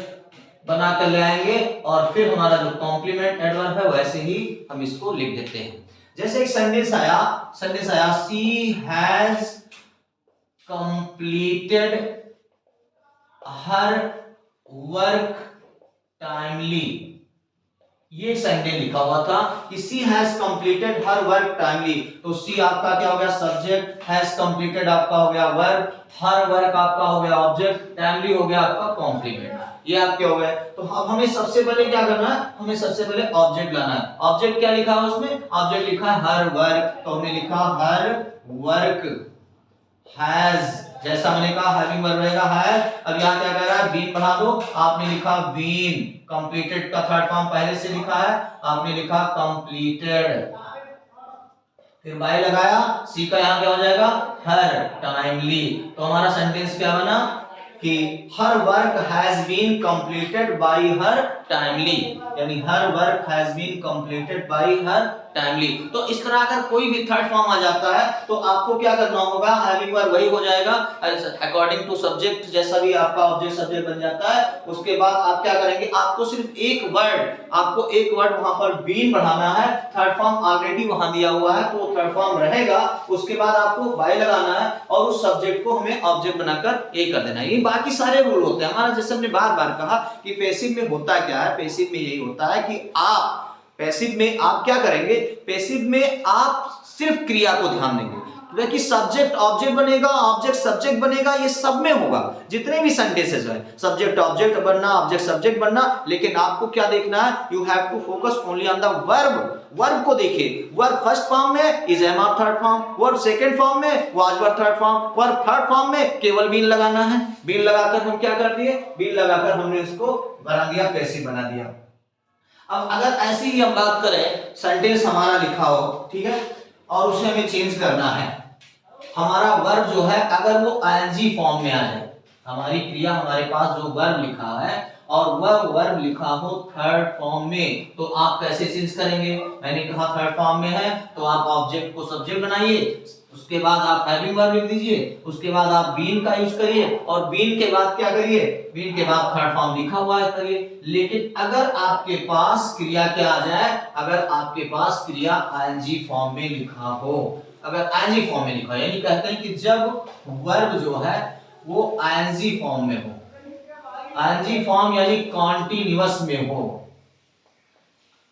बना कर ले आएंगे, और फिर हमारा जो कॉम्प्लीमेंट एडवर्ब है वैसे ही हम इसको लिख देते हैं। जैसे एक सेंटेंस आया she has completed her work timely, ये सेंटेंस लिखा हुआ था कि she has completed her work timely, तो शी आपका क्या हो गया सब्जेक्ट, हैज कंप्लीटेड आपका हो गया वर्ब, हर वर्क आपका हो गया ऑब्जेक्ट, टाइमली हो गया आपका कॉम्प्लीमेंट, ये आपके हो गए। तो अब हमें सबसे पहले क्या करना है, हमें सबसे पहले ऑब्जेक्ट लाना है। ऑब्जेक्ट क्या लिखा है उसमें, ऑब्जेक्ट लिखा है हर वर्क, तो हमने लिखा हर वर्क हैज, जैसा मैंने कहा हैविंग वर्ब रहेगा हैज। अब यहाँ क्या कह रहा है बीन बना दो, आपने लिखा बीन, कंप्लीटेड का थर्ड फॉर्म पहले से लिखा है, आपने लिखा कंप्लीटेड, फिर बाय लगाया, सी का यहाँ क्या हो जाएगा हर टाइमली, तो हमारा सेंटेंस क्या बना कि her work has been completed by her timely, यानी her work has been completed by her timely. तो इस तरह अगर कोई भी थर्ड फॉर्म आ जाता है तो आपको क्या करना होगा, हैविंग वर्ब वही हो जाएगा अकॉर्डिंग टू सब्जेक्ट, जैसा भी आपका ऑब्जेक्ट सब्जेक्ट बन जाता है। उसके बाद आप क्या करेंगे, आपको सिर्फ एक वर्ड वहां पर बीन बढ़ाना है, थर्ड फॉर्म ऑलरेडी वहां दिया हुआ है तो थर्ड फॉर्म रहेगा। उसके बाद आपको बाय लगाना है और उस सब्जेक्ट को हमें ऑब्जेक्ट बनाकर ये कर देना है। ये बाकी सारे रूल होते हैं हमारा, जैसे हमने बार बार कहा कि पैसिव में होता क्या है, पैसिव में यही होता है कि पैसिव में आप क्या करेंगे, पैसिव में आप सिर्फ क्रिया को ध्यान देंगे, कि सब्जेक्ट ऑब्जेक्ट बनेगा, ऑब्जेक्ट सब्जेक्ट बनेगा, ये सब में होगा जितने भी सेंटेंसेस हैं, सब्जेक्ट ऑब्जेक्ट बनना, ऑब्जेक्ट सब्जेक्ट बनना। लेकिन आपको क्या देखना है, you have to focus only on the verb को देखिए। वर्ब फर्स्ट फॉर्म में is am are third form, verb second form में was were third form, verb third form में केवल बीन लगाना है। बीन लगाकर हम क्या कर दिए, बीन लगाकर हमने इसको बना दिया, पैसिव बना दिया। अब अगर ऐसी ही हम बात करें, सेंटेंस हमारा लिखा हो, ठीक है, और उसे हमें चेंज करना है, हमारा वर्ब जो है अगर वो आईएनजी फॉर्म में आ जाए, हमारी क्रिया हमारे पास जो वर्ब लिखा है और वह वर्ब लिखा हो थर्ड फॉर्म में, तो आप कैसे चेंज करेंगे। मैंने कहा थर्ड फॉर्म में है तो आप ऑब्जेक्ट को सब्जेक्ट बनाइए, उसके बाद आप हैविंग वर्ब लिख दीजिए, उसके बाद आप बीन का यूज करिए और बीन के बाद क्या करिए, बीन के बाद थर्ड फॉर्म लिखा हुआ है करिए। लेकिन अगर आपके पास क्रिया क्या आ जाए, अगर आपके पास क्रिया आईएनजी फॉर्म में लिखा हो, अगर आईएनजी फॉर्म में लिखा है, यानी कहते हैं कि जब वर्ब जो है वो आईएनजी फॉर्म में हो, आईएनजी फॉर्म यानी कॉन्टिन्यूअस में हो,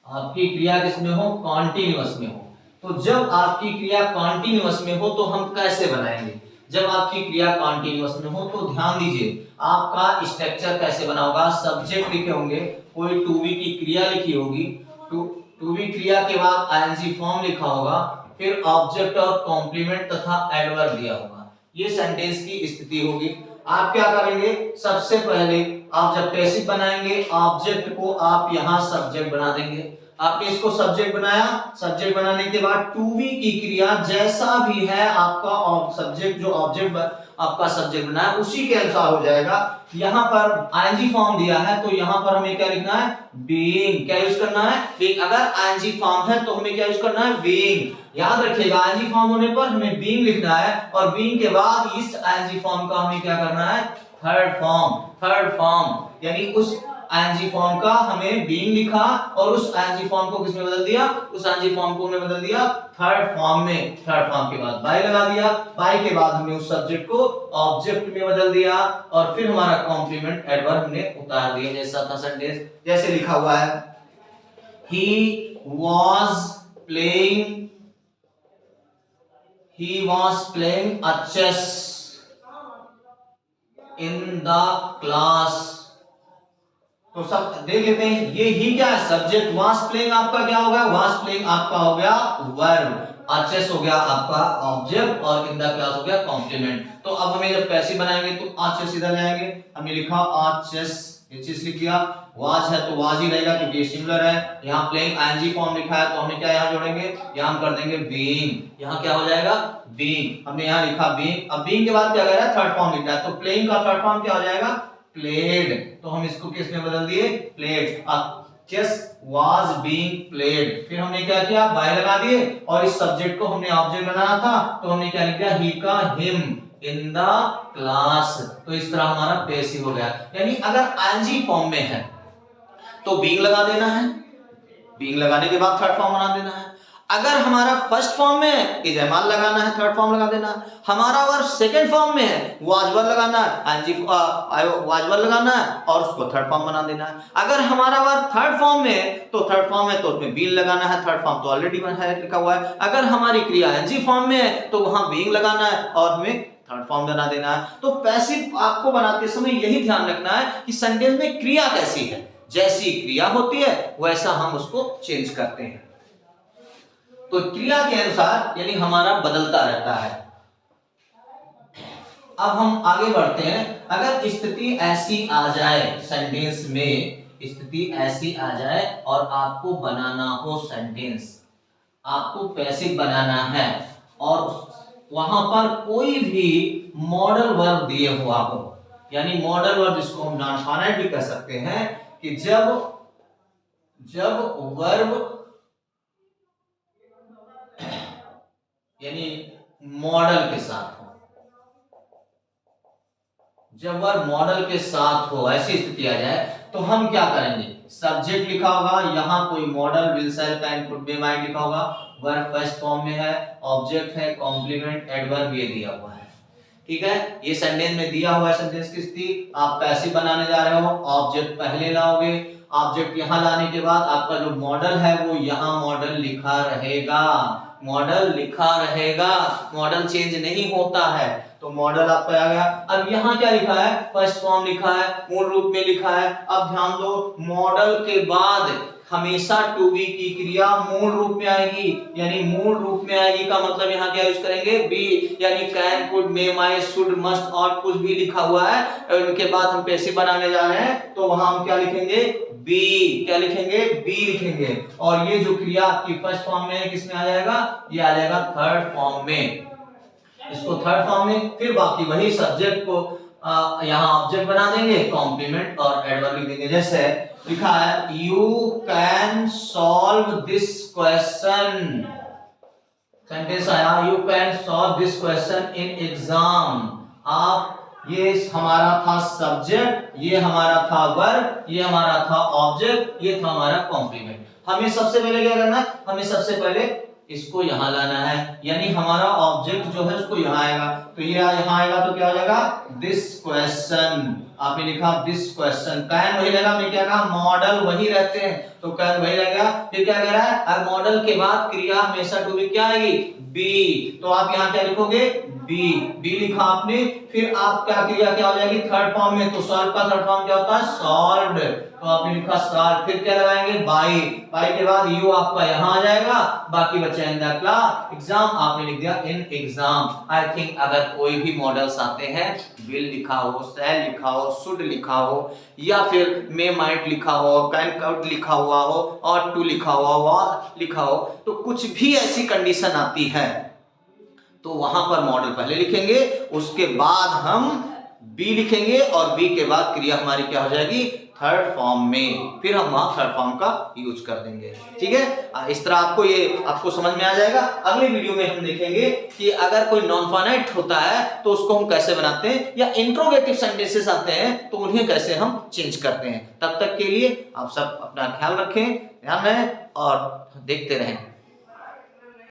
आपकी क्रिया किसमें हो, कॉन्टिन्यूअस में हो। तो जब आपकी क्रिया कॉन्टिन्यूअस में हो तो हम कैसे बनाएंगे, जब आपकी क्रिया कॉन्टिन्यूअस में हो तो ध्यान दीजिए आपका स्ट्रक्चर कैसे बना होगा। सब्जेक्ट लिखे होंगे, कोई टू बी की क्रिया लिखी होगी, टू बी क्रिया के बाद आईएनजी फॉर्म लिखा होगा, फिर ऑब्जेक्ट और कॉम्प्लीमेंट तथा एडवर्ब दिया होगा। ये सेंटेंस की स्थिति होगी। आप क्या करेंगे, सबसे पहले आप जब पैसिव बनाएंगे, ऑब्जेक्ट को आप यहां सब्जेक्ट बना देंगे। आपने इसको सब्जेक्ट बनाया, सब्जेक्ट बनाने के बाद टू बी की क्रिया जैसा भी है आपका सब्जेक्ट, जो ऑब्जेक्ट आपका सब्जेक्ट बना है उसी के अनुसार हो जाएगा। यहां पर आईएनजी फॉर्म दिया है तो यहां पर हमें क्या लिखना है, बीइंग। क्या यूज करना है, बीइंग। अगर आईएनजी फॉर्म है तो हमें क्या यूज करना है, बीइंग। याद रखिएगा आईएनजी फॉर्म होने पर हमें बीइंग लिखना है और बीइंग के बाद इस आईएनजी फॉर्म का हमें क्या करना है, थर्ड फॉर्म। थर्ड फॉर्म यानी उस आईएनजी फॉर्म का हमें बीइंग लिखा और उस आईएनजी फॉर्म को किसमें बदल दिया, उस आईएनजी फॉर्म को हमने बदल दिया थर्ड फॉर्म में। थर्ड फॉर्म के बाद बाय लगा दिया, बाय के बाद हमने उस सब्जेक्ट को ऑब्जेक्ट में बदल दिया और फिर हमारा कॉम्प्लीमेंट एडवर्ब हमने उतार दिया जैसा था सेंटेंस, जैसे लिखा हुआ है, ही was playing a chess in the class। तो सब देख लेते हैं, ये ही क्या है, सब्जेक्ट। वाज प्लेइंग आपका क्या हो गया, वाज प्लेइंग आपका हो गया वर्ब, चेस हो गया आपका ऑब्जेक्ट और इन द क्लास हो गया कॉम्प्लीमेंट। तो अब हमें जब पैसिव बनाएंगे तो चेस सीधा ले आएंगे, हमने लिखा चेस, ये चेस लिख दिया। वाज है तो वाज ही रहेगा क्योंकि ये सिमिलर है। यहाँ प्लेइंग आईएनजी फॉर्म लिखा है तो हमने क्या यहाँ जोड़ेंगे, यहाँ हम कर देंगे बीइंग। यहाँ क्या हो जाएगा, बीइंग। हमने यहाँ लिखा बीइंग। अब बीइंग के बाद क्या कर रहा है, थर्ड फॉर्म लिखना है, तो प्लेइंग का थर्ड फॉर्म क्या हो जाएगा, प्लेड। तो हम इसको किस में बदल दिए, प्लेड। अब चेस वाज बीइंग प्लेड। फिर हमने क्या किया, बाय लगा दिए और इस सब्जेक्ट को हमने ऑब्जेक्ट बनाना था तो हमने क्या लिख दिया, ही का हिम इन द क्लास। तो इस तरह हमारा पैसिव हो गया। यानी अगर आईएनजी फॉर्म में है तो बीइंग लगा देना है, बीइंग लगाने के बाद थर्ड फॉर्म बना देना है। अगर हमारा फर्स्ट फॉर्म में है इज एमआर लगाना है, थर्ड फॉर्म लगा देना है। हमारा वर्ब सेकंड फॉर्म में है वाज वर लगाना है, आईएनजी वाज वर लगाना है और उसको थर्ड फॉर्म बना देना है। अगर हमारा वर्ब थर्ड फॉर्म में है तो थर्ड फॉर्म है तो उसमें बीइंग लगाना है, थर्ड फॉर्म तो ऑलरेडी लिखा हुआ है। अगर हमारी क्रिया आईएनजी फॉर्म में है तो वहां बीइंग लगाना है और हमें थर्ड फॉर्म बना देना है। तो पैसिव आपको बनाते समय यही ध्यान रखना है कि सेंटेंस में क्रिया कैसी है, जैसी क्रिया होती है वैसा हम उसको चेंज करते हैं। तो क्रिया के अनुसार यानी हमारा बदलता रहता है। अब हम आगे बढ़ते हैं। अगर स्थिति ऐसी आ जाए, सेंटेंस में स्थिति ऐसी आ जाए और आपको बनाना हो सेंटेंस, आपको पैसिव बनाना है और वहां पर कोई भी मॉडल वर्ब दिए हुआ हो, यानी मॉडल वर्ब जिसको हम नॉन फाइनाइट भी कह सकते हैं कि जब वर्ब यानी मॉडल के साथ हो, जब वर्ब मॉडल के साथ हो, ऐसी स्थिति आ जाए तो हम क्या करेंगे, सब्जेक्ट लिखा होगा, यहाँ कोई modal will shall can could be might लिखा होगा, वर्ब फर्स्ट फॉर्म में है, ऑब्जेक्ट है, कॉम्प्लीमेंट, एडवर्ब ये दिया हुआ है। ठीक है, ये सेंटेंस में दिया हुआ है। सेंटेंस की स्थिति आप पैसिव बनाने जा रहे हो, ऑब्जेक्ट पहले लाओगे, ऑब्जेक्ट यहाँ लाने के बाद आपका जो मॉडल है वो यहाँ मॉडल लिखा रहेगा, मॉडल लिखा रहेगा, मॉडल चेंज नहीं होता है। तो मॉडल आपका आ गया। अब यहाँ क्या लिखा है, फर्स्ट फॉर्म लिखा है, मूल रूप में लिखा है। अब ध्यान दो, मॉडल के बाद हमेशा टू बी की क्रिया मूल रूप में आएगी, यानी मूल रूप में आएगी का मतलब यहाँ क्या यूज करेंगे, बी, यानी can, could, may, my, should, must और कुछ भी लिखा हुआ है और इनके बाद हम पैसिव बनाने जा रहे हैं तो वहां हम क्या लिखेंगे, बी। क्या लिखेंगे, बी लिखेंगे। और ये जो क्रिया आपकी फर्स्ट फॉर्म में है किसमें आ जाएगा, ये आ जाएगा थर्ड फॉर्म में, इसको थर्ड फॉर्म में। फिर बाकी वही सब्जेक्ट को यहाँ ऑब्जेक्ट बना देंगे, कॉम्प्लीमेंट और एडवर्ब लिख देंगे। जैसे लिखा है you can solve this question, sentence आया you can solve this question in exam. आप, ये हमारा था सब्जेक्ट, ये हमारा था वर्ब, ये हमारा था ऑब्जेक्ट, ये था हमारा कॉम्प्लीमेंट। हमें सबसे पहले क्या करना है, हमें सबसे पहले इसको यहां लाना है, यानी हमारा ऑब्जेक्ट जो है उसको यहां आएगा, तो ये यहां आएगा तो क्या हो जाएगा, दिस क्वेश्चन। आपने लिखा दिस क्वेश्चन, कैन वही रहेगा, मैं क्या कहा, मॉडल वही रहते हैं तो कैन वही रहेगा। फिर क्या कह रहा है, अब मॉडल के बाद क्रिया हमेशा टू बी क्या आएगी, बी, तो आप यहाँ क्या लिखोगे, बी। बी लिखा आपने, फिर आप क्या क्रिया क्या हो जाएगी थर्ड फॉर्म में, तो सॉल्व का थर्ड फॉर्म क्या होता है, सॉल्व्ड, तो आपने लिखा सॉल्व। फिर क्या लगाएंगे, बाई, बाई के बाद यू आपका यहाँ आ जाएगा, बाकी बचे इन द क्लास एग्जाम, आपने लिख दिया इन एग्जाम। आई थिंक अगर कोई भी मॉडल्स आते हैं, विल लिखा हो, शैल लिखा हो, शुड लिखा हो, या फिर मे माइट लिखा हो, कैन काउड लिखा हुआ हो, और टू लिखा हुआ हो, लिखा हो, तो कुछ भी ऐसी कंडीशन आती है तो वहां पर मॉडल पहले लिखेंगे, उसके बाद हम बी लिखेंगे और बी के बाद क्रिया हमारी क्या हो जाएगी, थर्ड फॉर्म में, फिर हम वहां थर्ड फॉर्म का यूज कर देंगे। ठीक है, इस तरह आपको ये आपको समझ में आ जाएगा। अगले वीडियो में हम देखेंगे कि अगर कोई नॉन फाइनाइट होता है तो उसको हम कैसे बनाते हैं, या इंट्रोगेटिव सेंटेंसेस आते हैं तो उन्हें कैसे हम चेंज करते हैं। तब तक के लिए आप सब अपना ख्याल रखें, ध्यान रखें और देखते रहें।